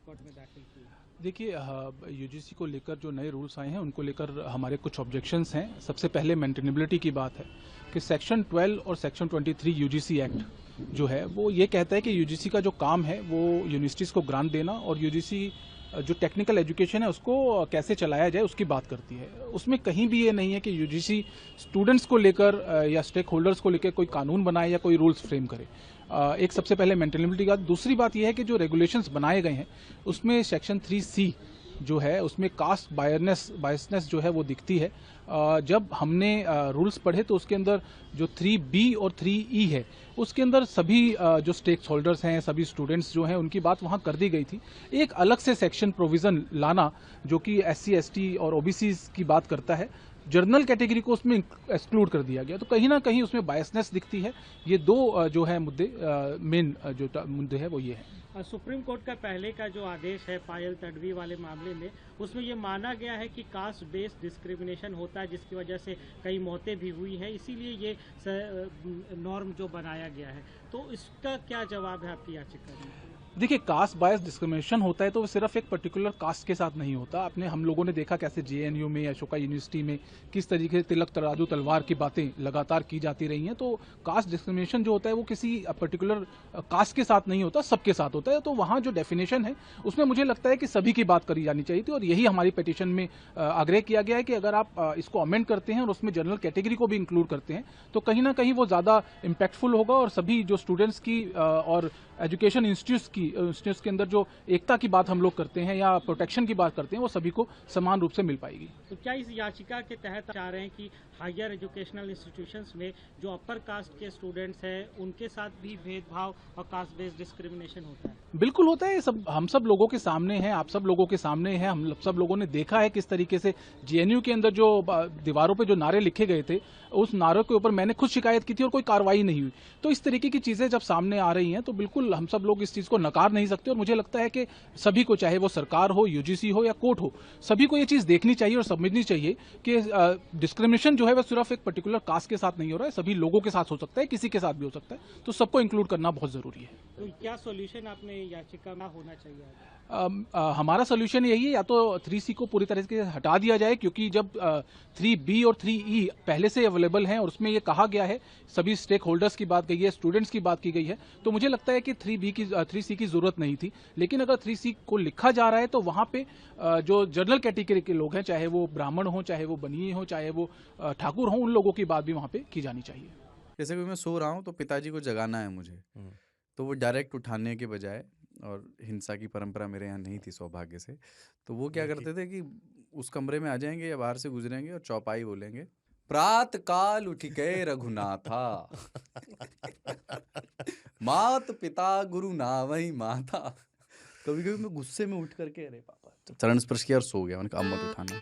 Court में दाखिल की। देखिए, यूजीसी को लेकर जो नए रूल्स आए हैं उनको लेकर हमारे कुछ ऑब्जेक्शंस हैं। सबसे पहले मेंटेनेबिलिटी की बात है कि सेक्शन 12 और सेक्शन 23 यूजीसी एक्ट जो है वो ये कहता है कि यूजीसी का जो काम है वो यूनिवर्सिटीज़ को ग्रांट देना और यूजीसी जो टेक्निकल एजुकेशन है उसको कैसे चलाया जाए उसकी बात करती है। उसमें कहीं भी ये नहीं है कि यूजीसी स्टूडेंट्स को लेकर या स्टेक होल्डर्स को लेकर कोई कानून बनाए या कोई रूल्स फ्रेम करे। एक सबसे पहले मेंटेनेबिलिटी का। दूसरी बात यह है कि जो रेगुलेशंस बनाए गए हैं उसमें सेक्शन 3C जो है उसमें कास्ट बायसनेस जो है वो दिखती है। जब हमने रूल्स पढ़े तो उसके अंदर जो 3B और 3E है उसके अंदर सभी जो स्टेक होल्डर्स हैं, सभी स्टूडेंट्स जो हैं उनकी बात वहाँ कर दी गई थी। एक अलग से सेक्शन प्रोविज़न लाना जो कि SC ST और OBC की बात करता है, जर्नल कैटेगरी को उसमें एक्सक्लूड कर दिया गया, तो कहीं ना कहीं उसमें बायसनेस दिखती है। ये दो जो है मुद्दे, मेन जो मुद्दे है वो ये है। सुप्रीम कोर्ट का पहले का जो आदेश है पायल तडवी वाले मामले में, उसमें ये माना गया है कि कास्ट बेस्ड डिस्क्रिमिनेशन होता है जिसकी वजह से कई मौतें भी हुई हैं, इसीलिए ये नॉर्म जो बनाया गया है, तो इसका क्या जवाब है आपकी याचिका में? देखिए, कास्ट बायस डिस्क्रिमिनेशन होता है तो वो सिर्फ एक पर्टिकुलर कास्ट के साथ नहीं होता। हम लोगों ने देखा कैसे JNU में, अशोका यूनिवर्सिटी में किस तरीके से तिलक तराजू तलवार की बातें लगातार की जाती रही हैं। तो कास्ट डिस्क्रिमिनेशन जो होता है वो किसी पर्टिकुलर कास्ट के साथ नहीं होता, सबके साथ होता है। तो वहाँ जो डेफिनेशन है उसमें मुझे लगता है कि सभी की बात करी जानी चाहिए थी और यही हमारी पिटीशन में आग्रह किया गया है कि अगर आप इसको अमेंड करते हैं और उसमें जनरल कैटेगरी को भी इंक्लूड करते हैं तो कहीं ना कहीं वो ज़्यादा इम्पैक्टफुल होगा और सभी जो स्टूडेंट्स की और एजुकेशन इंस्टीट्यूट्स के अंदर जो एकता की बात हम लोग करते हैं या प्रोटेक्शन की बात करते हैं वो सभी को समान रूप से मिल पाएगी। तो क्या इस याचिका के तहत चाह रहे हैं कि हायर एजुकेशनल इंस्टीट्यूशंस में जो अपर कास्ट के स्टूडेंट्स हैं उनके साथ भी भेदभाव और कास्ट बेस्ड डिस्क्रिमिनेशन होता है? बिल्कुल होता है। सब हम सब लोगों के सामने है, आप सब लोगों के सामने है। हम सब लोगों ने देखा है किस तरीके से JNU के अंदर जो दीवारों पे जो नारे लिखे गए थे उस नारों के ऊपर मैंने खुद शिकायत की थी और कोई कार्रवाई नहीं हुई। तो इस तरीके की चीजें जब सामने आ रही हैं तो बिल्कुल हम सब लोग इस चीज को नकार नहीं सकते और मुझे लगता है कि सभी को, चाहे वो सरकार हो, UGC हो या कोर्ट हो, सभी को ये चीज देखनी चाहिए और समझनी चाहिए कि डिस्क्रिमिनेशन जो है वह सिर्फ एक पर्टिकुलर कास्ट के साथ नहीं हो रहा है, सभी लोगों के साथ हो सकता है, किसी के साथ भी हो सकता है। तो सबको इंक्लूड करना बहुत जरूरी है। तो क्या सॉल्यूशन आपने याचिका में होना चाहिए? हमारा सोल्यूशन यही है, या तो 3C को पूरी तरह से हटा दिया जाए, क्योंकि जब 3B और 3E पहले से अवेलेबल हैं और उसमें ये कहा गया है, सभी स्टेक होल्डर्स की बात गई है, स्टूडेंट्स की बात की गई है, तो मुझे लगता है कि 3C की जरूरत नहीं थी। लेकिन अगर 3C को लिखा जा रहा है तो वहां पे जो जनरल कैटेगरी के लोग हैं, चाहे वो ब्राह्मण हो, चाहे वो बनिए हो, चाहे वो ठाकुर हो, उन लोगों की बात भी वहां पे की जानी चाहिए। जैसे कि मैं सो रहा हूँ तो पिताजी को जगाना है मुझे, तो वो डायरेक्ट उठाने के बजाय, और हिंसा की परंपरा मेरे यहाँ नहीं थी सौभाग्य से, तो वो क्या करते थे कि उस कमरे में आ जाएंगे या बाहर से गुजरेंगे और चौपाई बोलेंगे, प्रात काल उठ के रघुनाथा मात पिता गुरु नावई माता। कभी कभी मैं गुस्से में उठ करके अरे पापा चरण स्पर्श किया और सो गया। मैंने कहा अब मत उठाना।